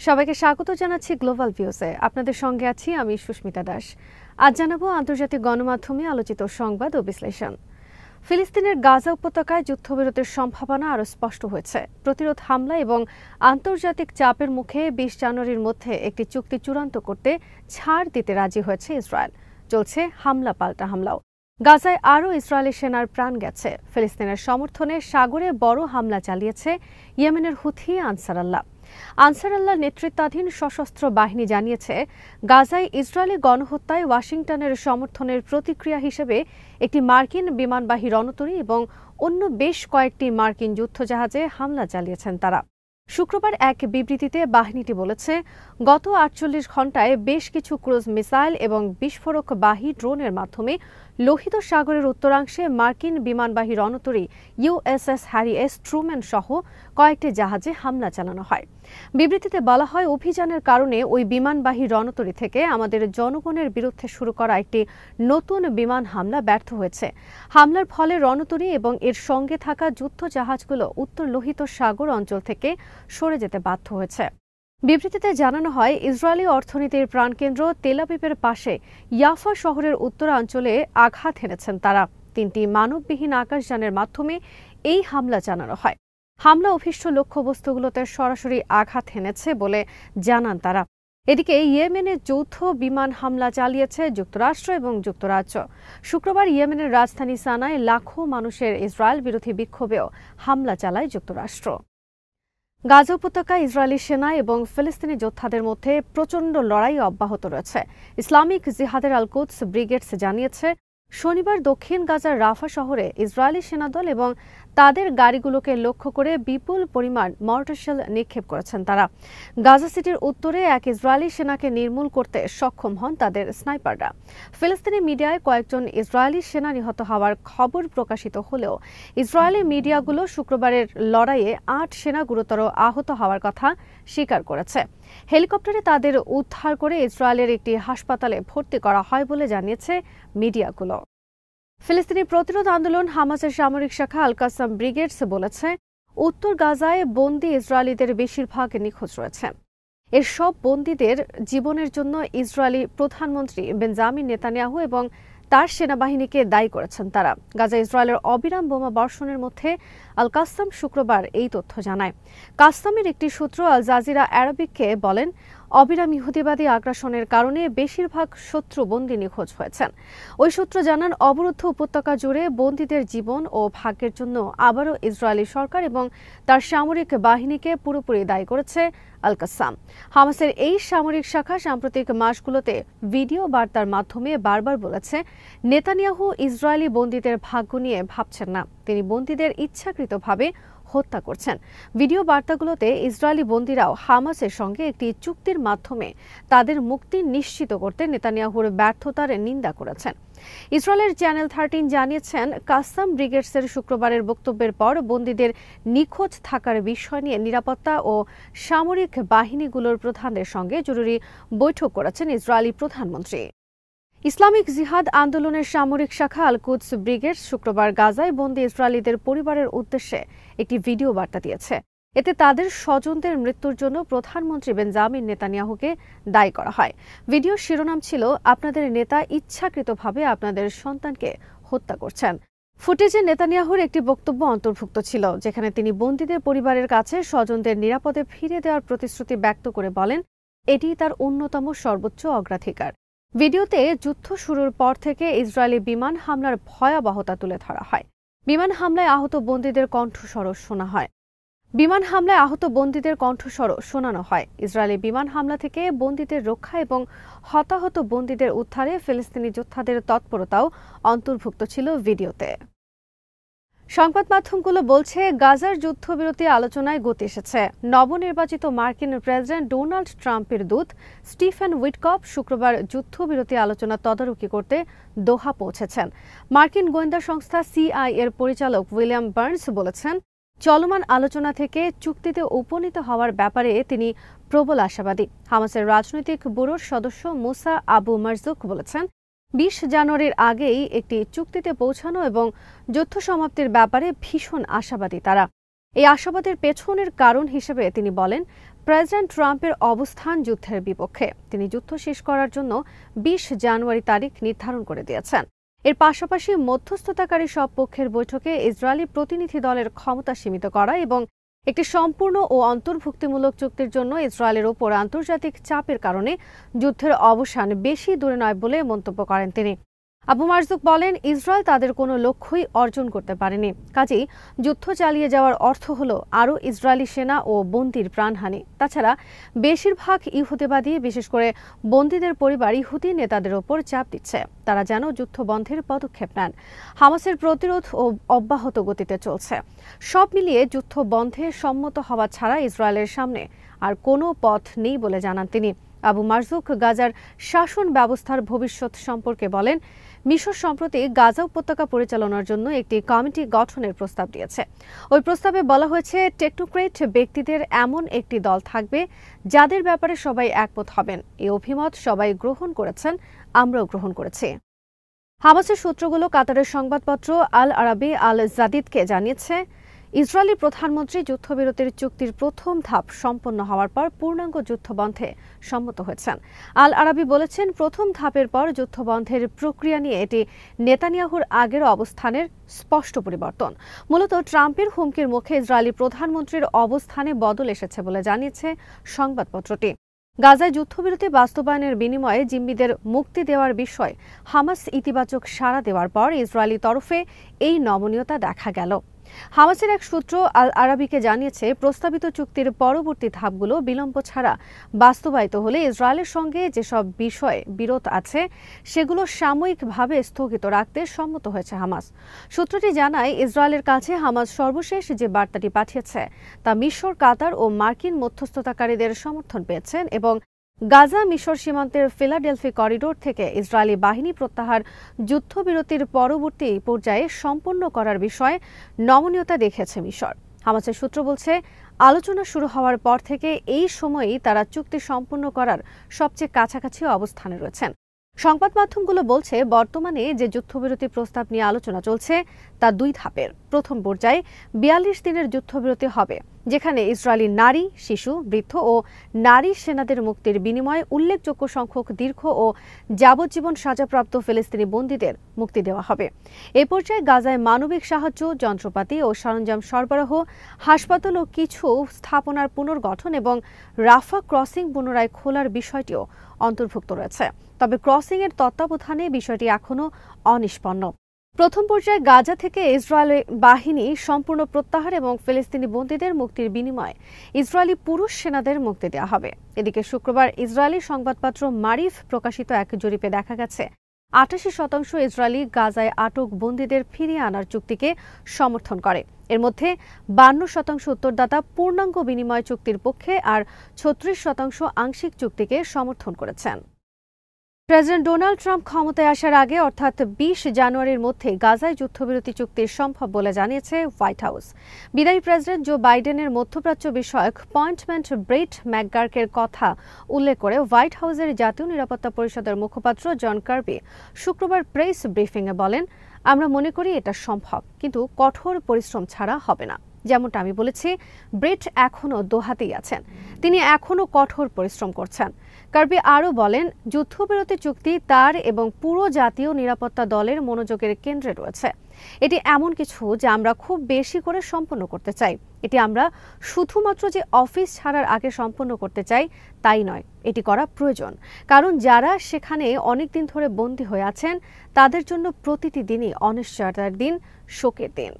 সবাইকে স্বাগত জানাচ্ছি গ্লোবাল ভিউজে। আপনাদের সঙ্গে আছি আমি সুস্মিতা দাস। আজ জানাবো আন্তর্জাতিক গণমাধ্যমে আলোচিত সংবাদ ও বিশ্লেষণ। ফিলিস্তিনের গাজা উপত্যকায় যুদ্ধবিরতির সম্ভাবনা আরও স্পষ্ট হয়েছে। প্রতিরোধ হামলা এবং আন্তর্জাতিক চাপের মুখে ২০ জানুয়ারির মধ্যে একটি চুক্তি চূড়ান্ত করতে ছাড় দিতে রাজি হয়েছে ইসরায়েল। চলছে হামলা পাল্টা হামলাও। গাজায় আরও ইসরায়েলি সেনার প্রাণ গেছে। ফিলিস্তিনের সমর্থনে সাগরে বড় হামলা চালিয়েছে ইয়েমেনের হুথি আনসার আল্লাহ নেতৃত্বাধীন সশস্ত্র বাহিনী জানিয়েছে, গাজায় ইসরায়েলি গণহত্যায় ওয়াশিংটনের সমর্থনের প্রতিক্রিয়া হিসেবে একটি মার্কিন বিমানবাহী রণতরী এবং অন্য বেশ কয়েকটি মার্কিন যুদ্ধজাহাজে হামলা চালিয়েছেন তারা। শুক্রবার এক বিবৃতিতে বাহিনীটি বলেছে, গত ৪৮ ঘণ্টায় বেশ কিছু ক্রুজ মিসাইল এবং বিস্ফোরকবাহী ড্রোনের মাধ্যমে লোহিত সাগরের উত্তরাংশে মার্কিন বিমানবাহী রণতরী ইউএসএস হ্যারি এস ট্রুম্যান সহ কয়েকটি জাহাজে হামলা চালানো হয়। বিবৃতিতে বলা হয়, অভিযানের কারণে ওই বিমানবাহী রণতরী থেকে আমাদের জনগণের বিরুদ্ধে শুরু করা একটি নতুন বিমান হামলা ব্যর্থ হয়েছে। হামলার ফলে রণতরী এবং এর সঙ্গে থাকা যুদ্ধজাহাজগুলো উত্তর লোহিত সাগর অঞ্চল থেকে সরে যেতে বাধ্য হয়েছে। বিবৃতিতে জানানো হয়, ইসরায়েলি অর্থনীতির প্রাণকেন্দ্র তেল আবিবের পাশে ইয়াফা শহরের উত্তরাঞ্চলে আঘাত হেনেছেন তারা। ৩টি মানববিহীন আকাশযানের মাধ্যমে এই হামলা চালানো হয়। হামলা অভিষ্ট লক্ষ্যবস্তুগুলোতে সরাসরি আঘাত হেনেছে বলে জানান তারা। এদিকে ইয়েমেনে যৌথ বিমান হামলা চালিয়েছে যুক্তরাষ্ট্র এবং যুক্তরাজ্য। শুক্রবার ইয়েমেনের রাজধানী সানায় লাখো মানুষের ইসরায়েল বিরোধী বিক্ষোভেও হামলা চালায় যুক্তরাষ্ট্র। গাজা উপত্যকায় ইসরায়েলি সেনা এবং ফিলিস্তিনি যোদ্ধাদের মধ্যে প্রচণ্ড লড়াই অব্যাহত রয়েছে। ইসলামিক জিহাদের আল কুদস ব্রিগেডস জানিয়েছে, শনিবার দক্ষিণ গাজার রাফা শহরে ইসরায়েলি সেনাদল এবং তাদের গাড়িগুলোকে লক্ষ্য করে বিপুল পরিমাণ মর্টার শেল নিক্ষেপ করেছেন তারা। গাজা সিটির উত্তরে এক ইসরায়েলি সেনাকে নির্মূল করতে সক্ষম হন তাদের স্নাইপাররা। ফিলিস্তিনি মিডিয়ায় কয়েকজন ইসরায়েলি সেনা নিহত হওয়ার খবর প্রকাশিত হলেও ইসরায়েলি মিডিয়াগুলো শুক্রবারের লড়াইয়ে ৮ সেনা গুরুতর আহত হওয়ার কথা স্বীকার করেছে। হেলিকপ্টারে তাদের উদ্ধার করে ইসরায়েলের একটি হাসপাতালে ভর্তি করা হয় বলে জানিয়েছে মিডিয়াগুলো। ফিলিস্তিনি প্রতিরোধ আন্দোলন হামাসের সামরিক শাখা আল কাসাম ব্রিগেডস বলেছে, উত্তর গাজায় বন্দী ইসরায়েলিদের বেশিরভাগ নিখোঁজ রয়েছে। এর সব বন্দীদের জীবনের জন্য ইসরায়েলি প্রধানমন্ত্রী বেঞ্জামিন নেতানিয়াহু এবং তার সেনাবাহিনীকে দায়ী করেছেন তারা। গাজা ইসরায়েলের অবিরাম বোমা বর্ষণের মধ্যে আল কাসাম শুক্রবার এই তথ্য জানায়। কাসামের একটি সূত্র আল জাজিরা আরবিককে বলেন, অবিরাম ইহুদিবাদী আগ্রাসনের কারণে বেশিরভাগ শত্রু বন্দী নিখোঁজ হয়েছেন। ওই সূত্র জানান, অবরুদ্ধ উপত্যকা জুড়ে বন্দীদের জীবন ও ভাগ্যের জন্য আবারও ইসরায়েলি সরকার এবং তার সামরিক বাহিনীকে পুরোপুরি দায়ী করেছে আল কাসাম। হামাসের এই সামরিক শাখা সাম্প্রতিক মাসগুলোতে ভিডিও বার্তার মাধ্যমে বারবার বলেছে, নেতানিয়াহু ইসরায়েলি বন্দীদের ভাগ্য নিয়ে ভাবছেন না, তিনি বন্দীদের ইচ্ছাকৃতভাবে হত্যা করছেন। ভিডিও বার্তাগুলোতে ইসরায়েলি বন্দীরাও হামাসের সঙ্গে একটি চুক্তির মাধ্যমে তাদের মুক্তি নিশ্চিত করতে নেতানিয়াহুর ব্যর্থতার নিন্দা করেছেন। ইসরায়েলের চ্যানেল 13 জানিয়েছেন, কাসাম ব্রিগেডসের শুক্রবারের বক্তব্যের পর বন্দীদের নিখোঁজ থাকার বিষয় নিয়ে নিরাপত্তা ও সামরিক বাহিনীগুলোর প্রধানদের সঙ্গে জরুরি বৈঠক করেছেন ইসরায়েলি প্রধানমন্ত্রী। ইসলামিক জিহাদ আন্দোলনের সামরিক শাখা আল কুদস ব্রিগেড শুক্রবার গাজায় বন্দী ইসরায়েলিদের পরিবারের উদ্দেশ্যে একটি ভিডিও বার্তা দিয়েছে। এতে তাদের স্বজনদের মৃত্যুর জন্য প্রধানমন্ত্রী বেঞ্জামিন নেতানিয়াহুকে দায়ী করা হয়। ভিডিওর শিরোনাম ছিল, আপনাদের নেতা ইচ্ছাকৃতভাবে আপনাদের সন্তানকে হত্যা করছেন। ফুটেজে নেতানিয়াহুর একটি বক্তব্য অন্তর্ভুক্ত ছিল, যেখানে তিনি বন্দীদের পরিবারের কাছে স্বজনদের নিরাপদে ফিরে দেওয়ার প্রতিশ্রুতি ব্যক্ত করে বলেন, এটি তার অন্যতম সর্বোচ্চ অগ্রাধিকার। ভিডিওতে যুদ্ধ শুরুর পর থেকে ইসরায়েলি বিমান হামলার ভয়াবহতা তুলে ধরা হয়। বিমান হামলায় আহত বন্দীদের কণ্ঠস্বরও শোনানো হয়। ইসরায়েলি বিমান হামলা থেকে বন্দীদের রক্ষা এবং হতাহত বন্দীদের উদ্ধারে ফিলিস্তিনি যোদ্ধাদের তৎপরতাও অন্তর্ভুক্ত ছিল ভিডিওতে। সংবাদ মাধ্যমগুলো বলছে, গাজার যুদ্ধবিরতি আলোচনায় গতি এসেছে। নবনির্বাচিত মার্কিন প্রেসিডেন্ট ডোনাল্ড ট্রাম্পের দূত স্টিফেন উইটকফ শুক্রবার যুদ্ধবিরতি আলোচনা তদারকি করতে দোহা পৌঁছেছেন। মার্কিন গোয়েন্দা সংস্থা সিআইএ এর পরিচালক উইলিয়াম বার্নস বলেছেন, চলমান আলোচনা থেকে চুক্তিতে উপনীত হওয়ার ব্যাপারে তিনি প্রবল আশাবাদী। হামাসের রাজনৈতিক ব্যুরোর সদস্য মুসা আবু মারজুক বলেছেন, ২০ জানুয়ারির আগেই একটি চুক্তিতে পৌঁছানো এবং যুদ্ধ সমাপ্তির ব্যাপারে ভীষণ আশাবাদী তারা। এই আশাবাদের পেছনের কারণ হিসেবে তিনি বলেন, প্রেসিডেন্ট ট্রাম্পের অবস্থান যুদ্ধের বিপক্ষে। তিনি যুদ্ধ শেষ করার জন্য ২০ জানুয়ারি তারিখ নির্ধারণ করে দিয়েছেন। এর পাশাপাশি মধ্যস্থতাকারী সব পক্ষের বৈঠকে ইসরায়েলি প্রতিনিধি দলের ক্ষমতা সীমিত করা এবং একটি সম্পূর্ণ ও অন্তর্ভুক্তিমূলক চুক্তির জন্য ইসরায়েলের ওপর আন্তর্জাতিক চাপের কারণে যুদ্ধের অবসান বেশি দূরে নয় বলে মন্তব্য করেন তিনি। আবু মারজুক বলেন, ইসরায়েল তাদের কোনো লক্ষ্যই অর্জন করতে পারেনি, কাজেই যুদ্ধ চালিয়ে যাওয়ার অর্থ হলো আরও ইসরায়েলি সেনা ও বন্দীর প্রাণহানি। তাছাড়া বেশিরভাগ ইহুদিবাদী, বিশেষ করে বন্দীদের পরিবার ইহুদি নেতাদের ওপর চাপ দিচ্ছে তারা যেন যুদ্ধ বন্ধের পদক্ষেপ নেন। হামাসের প্রতিরোধ ও অব্যাহত গতিতে চলছে। সব মিলিয়ে যুদ্ধ বন্ধে সম্মত হওয়া ছাড়া ইসরায়েলের সামনে আর কোনো পথ নেই বলে জানান তিনি। আবু মারজুক গাজার শাসন ব্যবস্থার ভবিষ্যৎ সম্পর্কে বলেন, মিশর সম্প্রতি গাজা উপত্যকা পরিচালনার জন্য একটি কমিটি গঠনের প্রস্তাব দিয়েছে। ওই প্রস্তাবে বলা হয়েছে, টেকনোক্রেট ব্যক্তিদের এমন একটি দল থাকবে যাদের ব্যাপারে সবাই একমত হবেন। এই অভিমত সবাই গ্রহণ করেছেন, আমরাও গ্রহণ করেছি। হামাসের সূত্রগুলো কাতারের সংবাদপত্র আল আরাবি আল জাদিদকে জানিয়েছে, ইসরায়েলি প্রধানমন্ত্রী যুদ্ধবিরতির চুক্তির প্রথম ধাপ সম্পন্ন হওয়ার পর পূর্ণাঙ্গ যুদ্ধবন্ধে সম্মত হয়েছেন। আল আরাবি বলেছেন, প্রথম ধাপের পর যুদ্ধবন্ধের প্রক্রিয়া নিয়ে এটি নেতানিয়াহুর আগের অবস্থানের স্পষ্ট পরিবর্তন। মূলত ট্রাম্পের হুমকির মুখে ইসরায়েলি প্রধানমন্ত্রীর অবস্থানে বদল এসেছে বলে জানিয়েছে সংবাদপত্রটি। গাজায় যুদ্ধবিরতি বাস্তবায়নের বিনিময়ে জিম্মিদের মুক্তি দেওয়ার বিষয়ে হামাস ইতিবাচক সাড়া দেওয়ার পর ইসরায়েলি তরফে এই নমনীয়তা দেখা গেল। হামাসের এক সূত্র আল আরাবিকে জানিয়েছে, প্রস্তাবিত চুক্তির পরবর্তী ধাপগুলো বিলম্ব ছাড়া বাস্তবায়িত হলে ইসরায়েলের সঙ্গে যেসব বিষয়ে বিরোধ আছে সেগুলো সাময়িকভাবে স্থগিত রাখতে সম্মত হয়েছে হামাস। সূত্রটি জানায়, ইসরায়েলের কাছে হামাস সর্বশেষ যে বার্তাটি পাঠিয়েছে তা মিশর, কাতার ও মার্কিন মধ্যস্থতাকারীদের সমর্থন পেয়েছেন এবং গাজা মিশর সীমান্তের ফিলাডেলফি করিডোর থেকে ইসরায়েলি বাহিনী প্রত্যাহার যুদ্ধবিরতির পরবর্তী পর্যায়ে সম্পন্ন করার বিষয়ে নমনীয়তা দেখেছে মিশর। হামাসের সূত্র বলছে, আলোচনা শুরু হওয়ার পর থেকে এই সময়েই তারা চুক্তি সম্পন্ন করার সবচেয়ে কাছাকাছি অবস্থানে রয়েছেন। সংবাদ মাধ্যমগুলো বলছে, বর্তমানে যে যুদ্ধবিরতি প্রস্তাব নিয়ে আলোচনা চলছে তা 2 ধাপের। প্রথম পর্যায়ে 42 দিনের যুদ্ধবিরতি হবে, যেখানে ইসরায়েলি নারী, শিশু, বৃদ্ধ ও নারী সেনাদের মুক্তির বিনিময়ে উল্লেখযোগ্য সংখ্যক দীর্ঘ ও যাবজ্জীবন সাজাপ্রাপ্ত ফিলিস্তিনি বন্দীদের মুক্তি দেওয়া হবে। এ পর্যায়ে গাজায় মানবিক সাহায্য, যন্ত্রপাতি ও সরঞ্জাম সরবরাহ, হাসপাতাল ও কিছু স্থাপনার পুনর্গঠন এবং রাফা ক্রসিং পুনরায় খোলার বিষয়টিও অন্তর্ভুক্ত রয়েছে। তবে ক্রসিংয়ের তত্ত্বাবধানে বিষয়টি এখনও অনিষ্পন্ন। প্রথম পর্যায়ে গাজা থেকে ইসরায়েলি বাহিনী সম্পূর্ণ প্রত্যাহার এবং ফিলিস্তিনি বন্দীদের মুক্তির বিনিময়ে ইসরায়েলি পুরুষ সেনাদের মুক্তি দেওয়া হবে। এদিকে শুক্রবার ইসরায়েলি সংবাদপত্র মারিফ প্রকাশিত এক জরিপে দেখা গেছে, ৮৮% ইসরায়েলি গাজায় আটক বন্দীদের ফিরিয়ে আনার চুক্তিকে সমর্থন করে। এর মধ্যে ৫২% উত্তরদাতা পূর্ণাঙ্গ বিনিময় চুক্তির পক্ষে আর ৩৬% আংশিক চুক্তিকে সমর্থন করেছেন। প্রেসিডেন্ট ডোনাল্ড ট্রাম্প ক্ষমতায় আসার আগে অর্থাৎ ২০ জানুয়ারির মধ্যে গাজায় যুদ্ধবিরতি চুক্তি সম্ভব বলে জানিয়েছে হোয়াইট হাউস। বিদায়ী প্রেসিডেন্ট জো বাইডেনের মধ্যপ্রাচ্য বিষয়ক অ্যাপয়েন্টমেন্ট ব্রেট ম্যাকগার্কের কথা উল্লেখ করে হোয়াইট হাউসের জাতীয় নিরাপত্তা পরিষদের মুখপাত্র জন কার্বি শুক্রবার প্রেস ব্রিফিংয়ে বলেন, আমরা মনে করি এটা সম্ভব, কিন্তু কঠোর পরিশ্রম ছাড়া হবে না। যেমনটা আমি বলেছি, ব্রেট এখনও দোহাতেই আছেন, তিনি এখনও কঠোর পরিশ্রম করছেন। কার্বি আরও বলেন, যুদ্ধবিরতি চুক্তি তার এবং পুরো জাতীয় নিরাপত্তা দলের মনোযোগের কেন্দ্রে রয়েছে। এটি এমন কিছু যা আমরা খুব বেশি করে সম্পন্ন করতে চাই। এটি আমরা শুধুমাত্র যে অফিস ছাড়ার আগে সম্পন্ন করতে চাই তাই নয়, এটি করা প্রয়োজন, কারণ যারা সেখানে অনেকদিন ধরে বন্দী হয়ে আছেন তাদের জন্য প্রতিটি দিনই অনিশ্চয়তার দিন, শোকের দিন।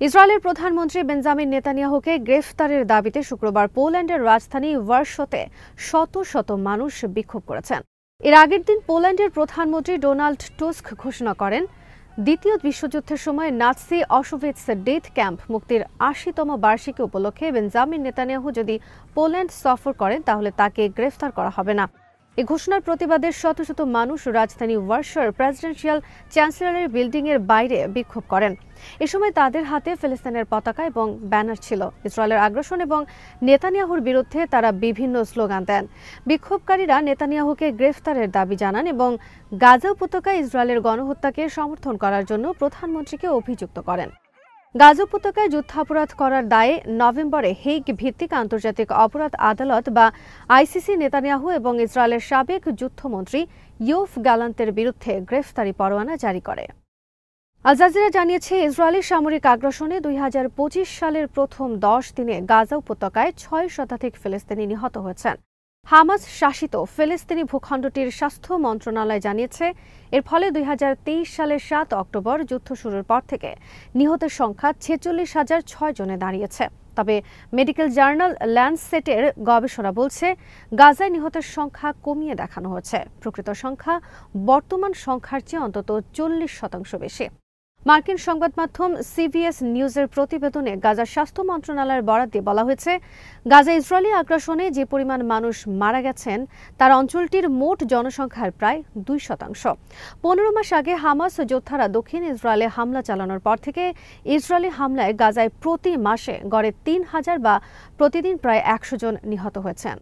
ইসরায়েলের প্রধানমন্ত্রী বেঞ্জামিন নেতানিয়াহুকে গ্রেফতারের দাবিতে শুক্রবার পোল্যান্ডের রাজধানী ওয়ারশতে শত শত মানুষ বিক্ষোভ করেছেন। এর আগের দিন পোল্যান্ডের প্রধানমন্ত্রী ডোনাল্ড টুস্ক ঘোষণা করেন, দ্বিতীয় বিশ্বযুদ্ধের সময় নাৎসি অশোভিটস ডেথ ক্যাম্প মুক্তির ৮০তম বার্ষিকী উপলক্ষে বেঞ্জামিন নেতানিয়াহু যদি পোল্যান্ড সফর করেন তাহলে তাকে গ্রেফতার করা হবে না। এই ঘোষণার প্রতিবাদে শত শত মানুষ রাজধানী ওয়ারশার প্রেসিডেন্সিয়াল চ্যান্সেলরের বিল্ডিংয়ের বাইরে বিক্ষোভ করেন। এ সময় তাদের হাতে ফিলিস্তিনের পতাকা এবং ব্যানার ছিল। ইসরায়েলের আগ্রাসন এবং নেতানিয়াহুর বিরুদ্ধে তারা বিভিন্ন স্লোগান দেন। বিক্ষোভকারীরা নেতানিয়াহুকে গ্রেফতারের দাবি জানান এবং গাজা উপত্যকায় ইসরায়েলের গণহত্যাকে সমর্থন করার জন্য প্রধানমন্ত্রীকে অভিযুক্ত করেন। গাজা উপত্যকায় যুদ্ধাপরাধ করার দায়ে নভেম্বরে হেগ ভিত্তিক আন্তর্জাতিক অপরাধ আদালত বা আইসিসি নেতানিয়াহু এবং ইসরায়েলের সাবেক যুদ্ধমন্ত্রী ইয়োভ গ্যালান্তের বিরুদ্ধে গ্রেফতারি পরোয়ানা জারি করে। আল জাজিরা জানিয়েছে, ইসরায়েলি সামরিক আগ্রাসনে 2025 সালের প্রথম 10 দিনে গাজা উপত্যকায় 6 শতাধিক ফিলিস্তিনি নিহত হয়েছেন। হামাস শাসিত ফিলিস্তিনি ভূখণ্ডটির স্বাস্থ্য মন্ত্রণালয় জানিয়েছে, এর ফলে 2023 সালের 7 অক্টোবর যুদ্ধ শুরুর পর থেকে নিহতের সংখ্যা 46,006 জনে দাঁড়িয়েছে। তবে মেডিকেল জার্নাল ল্যান্ডসেটের গবেষণা বলছে, গাজায় নিহতের সংখ্যা কমিয়ে দেখানো হয়েছে। প্রকৃত সংখ্যা বর্তমান সংখ্যার চেয়ে অন্তত 40% বেশি। মার্কিন সংবাদ মাধ্যম সিবিএস নিউজের প্রতিবেদনে গাজার স্বাস্থ্য মন্ত্রণালয়ের বরাত দিয়ে বলা হয়েছে, গাজা ইসরায়েলি আগ্রাসনে যে পরিমাণ মানুষ মারা গেছেন তার অঞ্চলটির মোট জনসংখ্যার প্রায় 2%। 15 মাস আগে হামাস যোদ্ধারা দক্ষিণ ইসরায়েলে হামলা চালানোর পর থেকে ইসরায়েলি হামলায় গাজায় প্রতি মাসে গড়ে 3,000 বা প্রতিদিন প্রায় 100 জন নিহত হয়েছেন।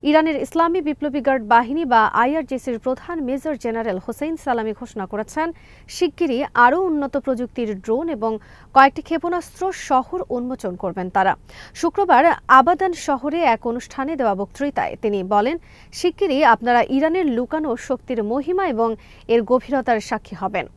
ইরানের ইসলামী বিপ্লবী গার্ড বাহিনী বা আইআরজিসির প্রধান মেজর জেনারেল হোসেইন সালামি ঘোষণা করেছেন, শিগগিরই আরও উন্নত প্রযুক্তির ড্রোন এবং কয়েকটি ক্ষেপণাস্ত্র শহর উন্মোচন করবেন তারা। শুক্রবার আবাদান শহরে এক অনুষ্ঠানে দেওয়া বক্তৃতায় তিনি বলেন, শিগগিরই আপনারা ইরানের লুকানো শক্তির মহিমা এবং এর গভীরতার সাক্ষী হবেন।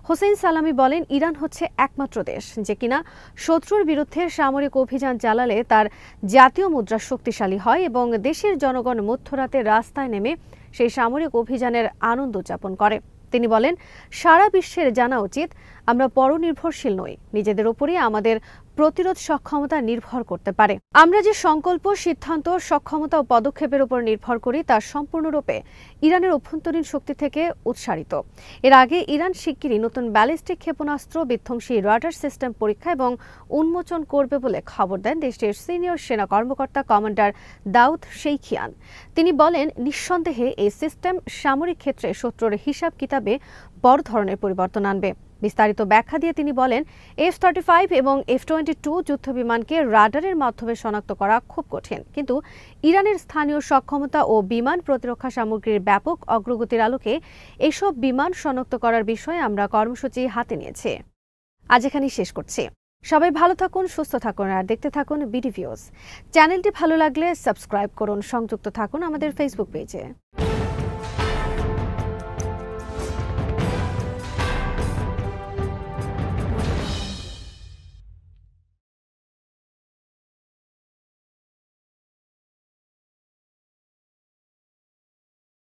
হোসেইন সালামি বলেন, ইরান হচ্ছে একমাত্র দেশ যে কিনা শত্রুর বিরুদ্ধে সামরিক অভিযান চালালে তার জাতীয় মুদ্রা শক্তিশালী হয় এবং দেশের জনগণ মধ্যরাতে রাস্তায় নেমে সেই সামরিক অভিযানের আনন্দ উদযাপন করে। তিনি বলেন, সারা বিশ্বের জানা উচিত আমরা পরনির্ভরশীল নই, নিজেদের উপরই আমাদের প্রতিরোধ সক্ষমতা নির্ভর করতে পারে। আমরা যে সংকল্প, সিদ্ধান্ত, সক্ষমতা ও পদক্ষেপের উপর নির্ভর করি তা সম্পূর্ণরূপে ইরানের অভ্যন্তরীণ শক্তি থেকে উৎসারিত। এর আগে ইরান শিগগিরই নতুন ব্যালিস্টিক ক্ষেপণাস্ত্র বিধ্বংসী রাডার সিস্টেম পরীক্ষা এবং উন্মোচন করবে বলে খবর দেন দেশটির সিনিয়র সেনা কর্মকর্তা কমান্ডার দাউদ শেইখিয়ান। তিনি বলেন, নিঃসন্দেহে এই সিস্টেম সামরিক ক্ষেত্রে শত্রুর হিসাব কিতাবে বড় ধরনের পরিবর্তন আনবে। বিস্তারিত ব্যাখ্যা দিয়ে তিনি বলেন, F-35 এবং F-22 যুদ্ধবিমানকে রাডারের মাধ্যমে শনাক্ত করা খুব কঠিন, কিন্তু ইরানের স্থানীয় সক্ষমতা ও বিমান প্রতিরক্ষা সামগ্রীর ব্যাপক অগ্রগতির আলোকে এসব বিমান শনাক্ত করার বিষয়ে আমরা কর্মসূচি হাতে নিয়েছি। আজ এখানেই শেষ করছি। সবাই ভালো থাকুন, সুস্থ থাকুন আর দেখতে থাকুন বিডি ভিউজ। চ্যানেলটি ভালো লাগলে সাবস্ক্রাইব করুন, সংযুক্ত থাকুন আমাদের ফেসবুক পেজে।